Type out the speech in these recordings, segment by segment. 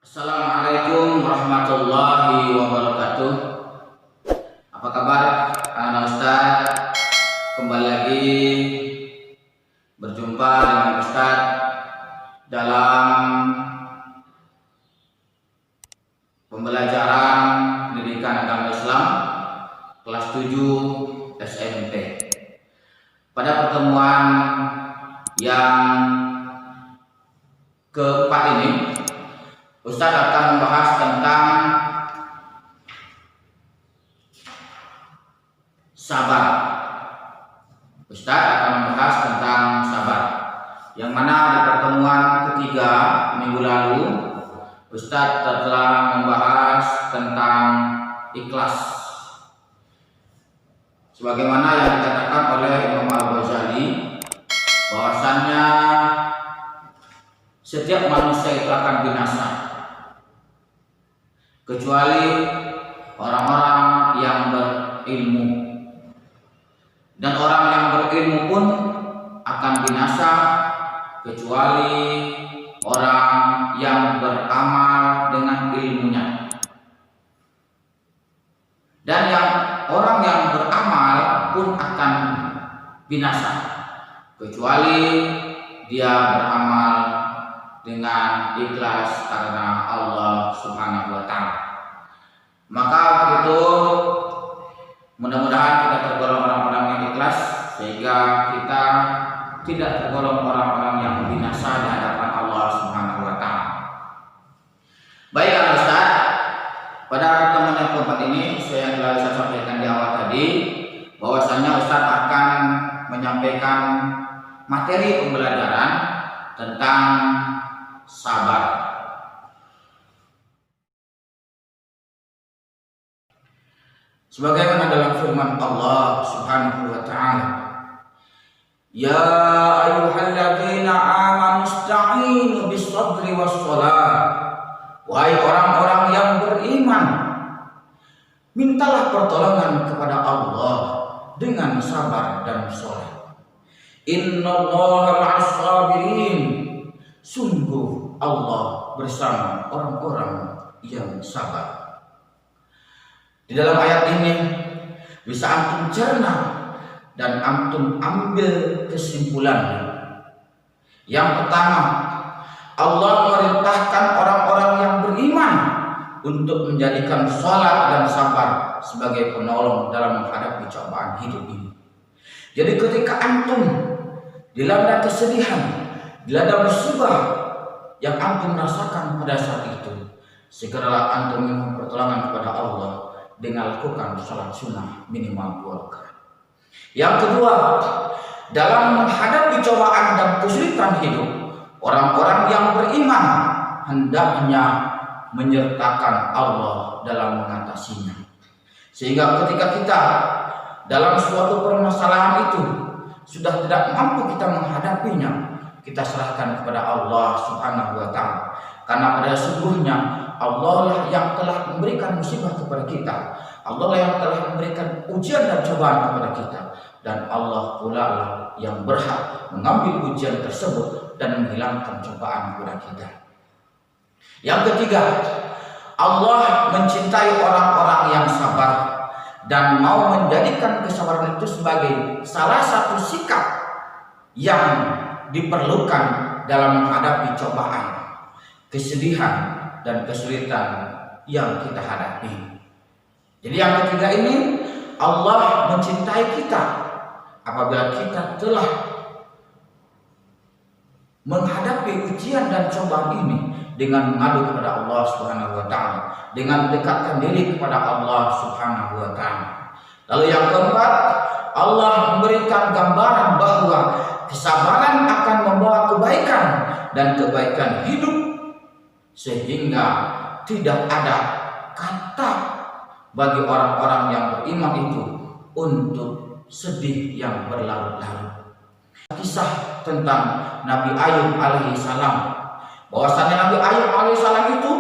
Assalamualaikum warahmatullahi wabarakatuh. Apa kabar anak Ustaz? Kembali lagi berjumpa dengan Ustaz dalam pembelajaran pendidikan agama Islam kelas 7 SMP. Pada pertemuan yang keempat ini, Ustaz akan membahas tentang sabar. Ustaz akan membahas tentang sabar, yang mana di pertemuan ketiga minggu lalu Ustaz telah membahas tentang ikhlas, sebagaimana yang dikatakan oleh Imam Al-Ghazali bahwasannya setiap manusia itu akan binasa kecuali orang-orang yang berilmu, dan orang yang berilmu pun akan binasa kecuali orang yang beramal dengan ilmunya. Dan orang yang beramal pun akan binasa kecuali dia beramal dengan ikhlas karena Allah Subhanahu wa Ta'ala. Maka begitu, mudah-mudahan kita tergolong orang-orang yang ikhlas, sehingga kita tidak tergolong orang-orang yang binasa di hadapan Allah Subhanahu wa Ta'ala. Baik Ustaz, pada pertemuan yang keempat ini saya telah sampaikan di awal tadi bahwasanya Ustaz akan menyampaikan materi pembelajaran tentang sabar. Sebagaimana dalam firman Allah Subhanahu wa Ta'ala, ya ayyuhalladzina amanu ista'inu bis-sabri was-shalah. Wahai orang-orang yang beriman, mintalah pertolongan kepada Allah dengan sabar dan salat. Innallaha ma'as-sabirin. Sungguh Allah bersama orang-orang yang sabar. Di dalam ayat ini bisa antum cerna dan antum ambil kesimpulannya. Yang pertama, Allah memerintahkan orang-orang yang beriman untuk menjadikan salat dan sabar sebagai penolong dalam menghadapi cobaan hidup ini. Jadi ketika antum dilanda kesedihan, dilanda musibah yang antum rasakan pada saat itu, segeralah antum memohon pertolongan kepada Allah dengan lakukan salat sunnah minimal 2 rakaat. Yang kedua, dalam menghadapi cobaan dan kesulitan hidup, orang-orang yang beriman hendaknya menyertakan Allah dalam mengatasinya. Sehingga ketika kita dalam suatu permasalahan itu sudah tidak mampu kita menghadapinya, kita serahkan kepada Allah Subhanahu wa Ta'ala. Karena pada sesungguhnya Allah lah yang telah memberikan musibah kepada kita, Allah lah yang telah memberikan ujian dan cobaan kepada kita, dan Allah pula lah yang berhak mengambil ujian tersebut dan menghilangkan cobaan kepada kita. Yang ketiga, Allah mencintai orang-orang yang sabar dan mau menjadikan kesabaran itu sebagai salah satu sikap yang diperlukan dalam menghadapi cobaan, kesedihan, dan kesulitan yang kita hadapi. Jadi yang ketiga ini, Allah mencintai kita apabila kita telah menghadapi ujian dan cobaan ini dengan mengadu kepada Allah Subhanahu wa Ta'ala, dengan mendekatkan diri kepada Allah Subhanahu wa Ta'ala. Lalu yang keempat, Allah memberikan gambaran bahwa kesabaran akan membawa kebaikan dan kebaikan hidup, sehingga tidak ada kata bagi orang-orang yang beriman itu untuk sedih yang berlarut-larut. Kisah tentang Nabi Ayub alaihissalam, bahwasanya Nabi Ayub alaihissalam itu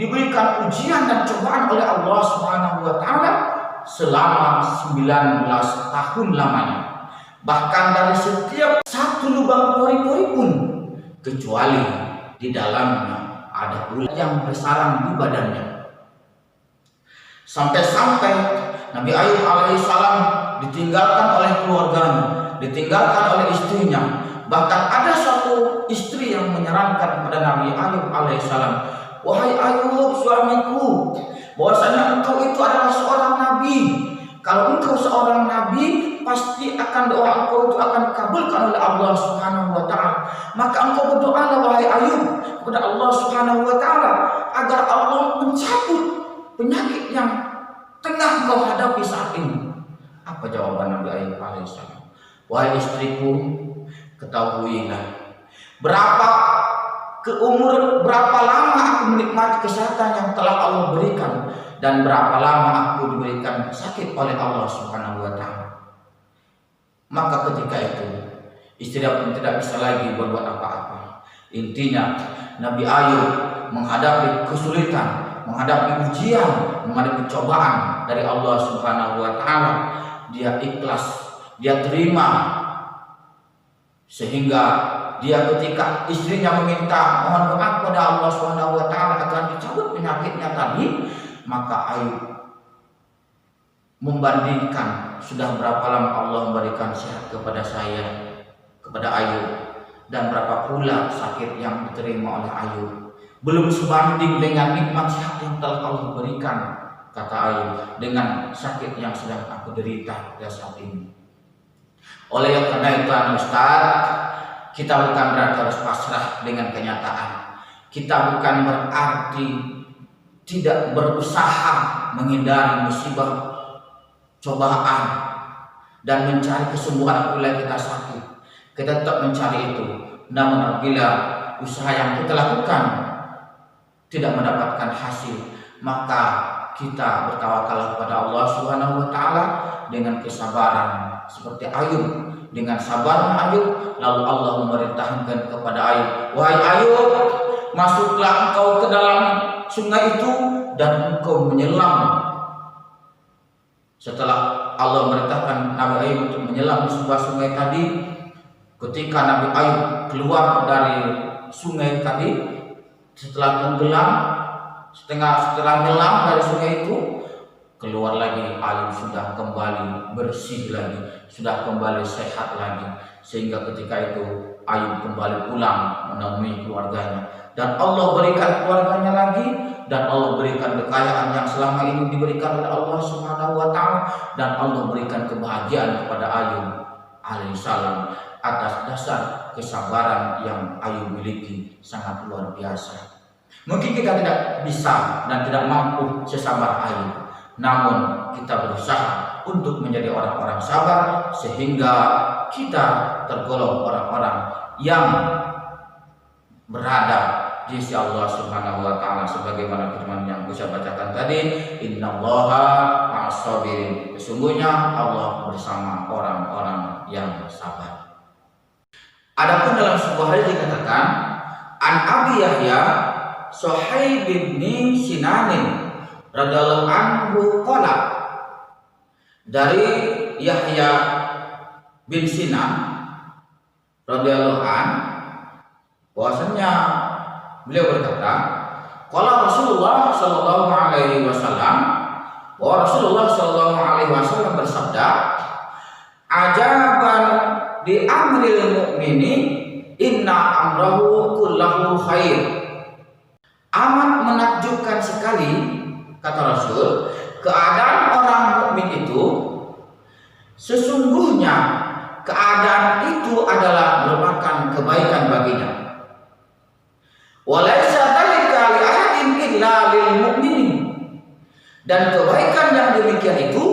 diberikan ujian dan cobaan oleh Allah Subhanahu wa Ta'ala selama 19 tahun lamanya. Bahkan dari setiap satu lubang pori-pori pun kecuali di dalamnya ada ular yang bersarang di badannya. Sampai-sampai Nabi Ayub alaihissalam ditinggalkan oleh keluarganya, ditinggalkan oleh istrinya. Bahkan ada satu istri yang menyarankan kepada Nabi Ayub alaihissalam, "Wahai Ayub suamiku, bahwasanya engkau itu adalah seorang nabi. Kalau engkau seorang nabi, pasti akan doa engkau itu akan dikabulkan oleh Allah Subhanahu wa taala. Maka engkau berdoalah wahai Ayub kepada Allah Subhanahu wa taala agar Allah mencabut penyakit yang tengah engkau hadapi saat ini." Apa jawaban Nabi Ayub alaihissalam? "Wahai istriku, ketahuilah berapa lama aku menikmati kesehatan yang telah Allah berikan, dan berapa lama aku diberikan sakit oleh Allah Subhanahu wa taala." Maka ketika itu istri pun tidak bisa lagi berbuat apa-apa. Intinya Nabi Ayub menghadapi kesulitan, menghadapi ujian, menghadapi cobaan dari Allah Subhanahu wa taala, dia ikhlas, dia terima, sehingga dia ketika istrinya meminta mohon doa kepada Allah Subhanahu wa taala agar dicabut penyakitnya tadi, maka Ayub membandingkan sudah berapa lama Allah memberikan sehat kepada saya, kepada Ayub, dan berapa pula sakit yang diterima oleh Ayub, belum sebanding dengan nikmat sehat yang telah Allah berikan, kata Ayub, dengan sakit yang sedang aku derita pada saat ini. Oleh karena itu Ustaz, kita bukan berarti harus pasrah dengan kenyataan. Kita bukan berarti tidak berusaha menghindari musibah, cobaan, dan mencari kesembuhan apabila kita sakit. Kita tetap mencari itu. Namun apabila usaha yang kita lakukan tidak mendapatkan hasil, maka kita bertawakal kepada Allah Subhanahu wa taala dengan kesabaran seperti Ayub. Dengan sabarnya Ayub, lalu Allah memerintahkan kepada Ayub, "Wahai Ayub, masuklah engkau ke dalam sungai itu dan engkau menyelam." Setelah Allah memerintahkan Nabi Ayub untuk menyelam di sebuah sungai tadi, ketika Nabi Ayub keluar dari sungai tadi, setelah tenggelam, setelah menyelam dari sungai itu, keluar lagi, Ayub sudah kembali bersih lagi, sudah kembali sehat lagi, sehingga ketika itu Ayub kembali pulang menemui keluarganya, dan Allah berikan keluarganya lagi, dan Allah berikan kekayaan yang selama ini diberikan oleh Allah Subhanahu wa taala, dan Allah berikan kebahagiaan kepada Ayub alaihissalam atas dasar kesabaran yang Ayub miliki sangat luar biasa. Mungkin kita tidak bisa dan tidak mampu sesabar Ayub, namun kita berusaha untuk menjadi orang-orang sabar sehingga kita tergolong orang-orang yang berada di sisi Allah Subhanahu wa taala, sebagaimana firman yang saya bacakan tadi, innallaha ma'as-sabirin, sesungguhnya Allah bersama orang-orang yang sabar. Adapun dalam sebuah hadis dikatakan, an Abi Yahya Suhaib bin Sinanin radhiyallahu anhu qala, dari Yahya bin Sinan radhiyallahu an, bahwasanya beliau berkata, qala Rasulullah sallallahu alaihi wasallam, bahwa Rasulullah sallallahu alaihi wasallam bersabda, ajaban di amril mu'mini inna amrahu kullahu khair. Amat menakjubkan sekali, kata Rasul, keadaan orang mukmin itu, sesungguhnya keadaan itu adalah merupakan kebaikan baginya. Walaysa dzalika li ahadin illa lil mu'minin, dan kebaikan yang demikian itu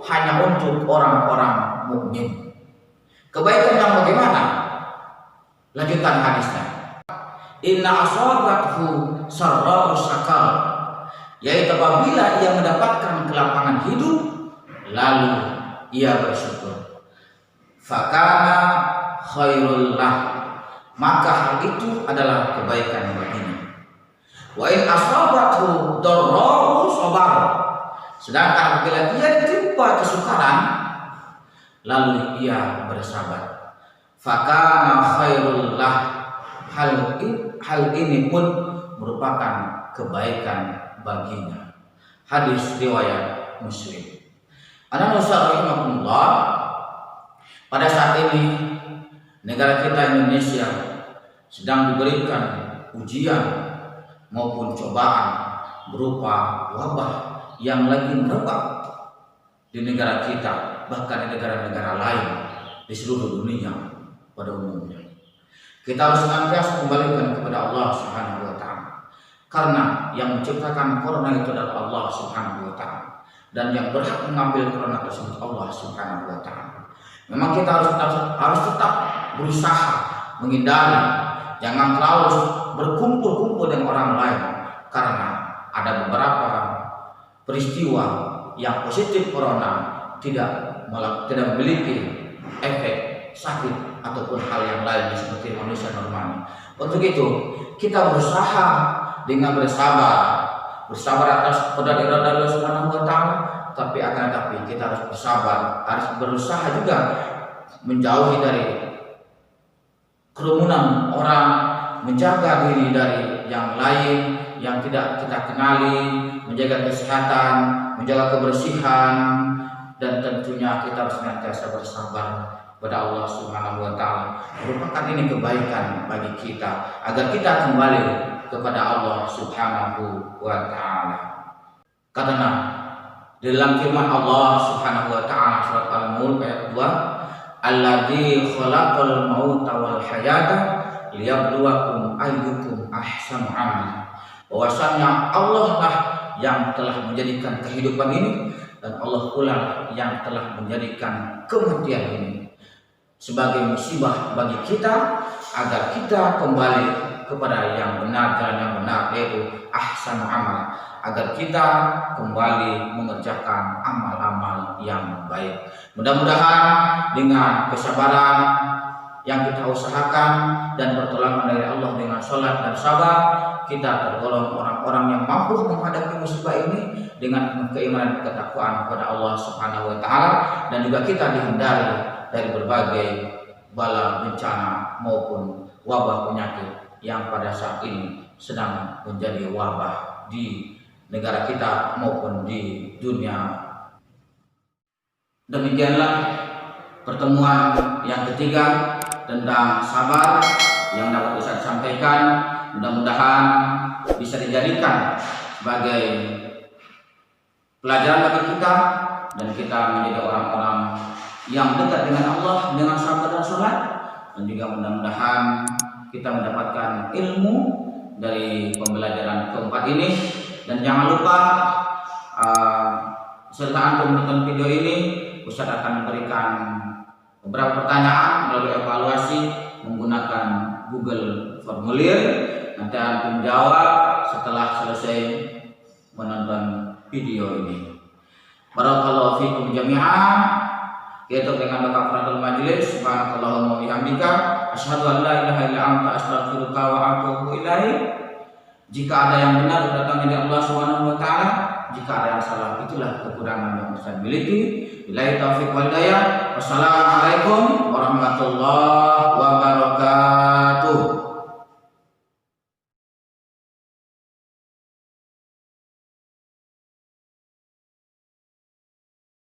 hanya untuk orang-orang mukmin. Kebaikan yang bagaimana? Lanjutan hadisnya. Inna asabathu sarra'u syakar, yaitu apabila ia mendapatkan kelapangan hidup lalu ia bersyukur, fakana khairul lah, maka hal itu adalah kebaikan baginya. Wa in asabathu darra'u sabar, sedangkan apabila ia ditimpa kesukaran lalu ia bersabar, fakana khairul lah, hal ini pun merupakan kebaikan baginya. Hadis riwayat Muslim. Anak Nusa rahimahullah, pada saat ini negara kita Indonesia sedang diberikan ujian maupun cobaan berupa wabah yang lagi merebak di negara kita, bahkan di negara-negara lain di seluruh dunia pada umumnya. Kita harus senantiasa kembalikan kepada Allah Subhanahu wa taala. Karena yang menciptakan corona itu adalah Allah Subhanahu wa taala, dan yang berhak mengambil corona tersebut Allah Subhanahu wa taala. Memang kita harus tetap berusaha menghindari, jangan terlalu berkumpul-kumpul dengan orang lain, karena ada beberapa peristiwa yang positif corona tidak memiliki efek sakit ataupun hal yang lain seperti manusia normal. Untuk itu kita berusaha dengan bersabar atas kehendak Allah Subhanahu wa taala, tapi kita harus bersabar, harus berusaha juga menjauhi dari kerumunan orang, menjaga diri dari yang lain yang tidak kita kenali, menjaga kesehatan, menjaga kebersihan, dan tentunya kita harus senantiasa bersabar kepada Allah Subhanahu wa taala. Merupakan ini kebaikan bagi kita agar kita kembali kepada Allah Subhanahu wa taala. Karena dalam firman Allah Subhanahu wa taala surat Al-Mulk ayat 2, "Alladzi khalaqal mauta wal hayata liyabluwakum ayyukum ahsanu amala." Bahwasanya Allah lah yang telah menjadikan kehidupan ini, dan Allah pula yang telah menjadikan kematian ini sebagai musibah bagi kita, agar kita kembali kepada yang benar, jalan yang benar, yaitu ahsanu amal, agar kita kembali mengerjakan amal-amal yang baik. Mudah-mudahan dengan kesabaran yang kita usahakan dan pertolongan dari Allah dengan sholat dan sabar, kita tergolong orang-orang yang mampu menghadapi musibah ini dengan keimanan dan ketakwaan kepada Allah Subhanahu wa taala, dan juga kita dihindari dari berbagai bala bencana maupun wabah penyakit yang pada saat ini sedang menjadi wabah di negara kita maupun di dunia. Demikianlah pertemuan yang ketiga tentang sabar yang dapat saya sampaikan. Mudah-mudahan bisa dijadikan sebagai pelajaran bagi kita, dan kita menjadi orang-orang yang dekat dengan Allah dengan sabar dan sholat, dan juga mudah-mudahan kita mendapatkan ilmu dari pembelajaran keempat ini. Dan jangan lupa setelah Anda menonton video ini, Ustaz akan memberikan beberapa pertanyaan melalui evaluasi menggunakan Google Formulir. Nanti Anda jawab setelah selesai menonton video ini. Barakallahu fikum jami'an. Kita dengan kafaratul majlis. Subhanakallahumma wa bihamdika asyhadu an la ilaha illa anta astaghfiruka wa atubu ilaik. Jika ada yang benar datang dari Allah Subhanahu wa taala, jika ada yang salah itulah kekurangan yang Ustaz miliki. Billahi taufiq wal hidayah. Wassalamualaikum warahmatullahi wabarakatuh.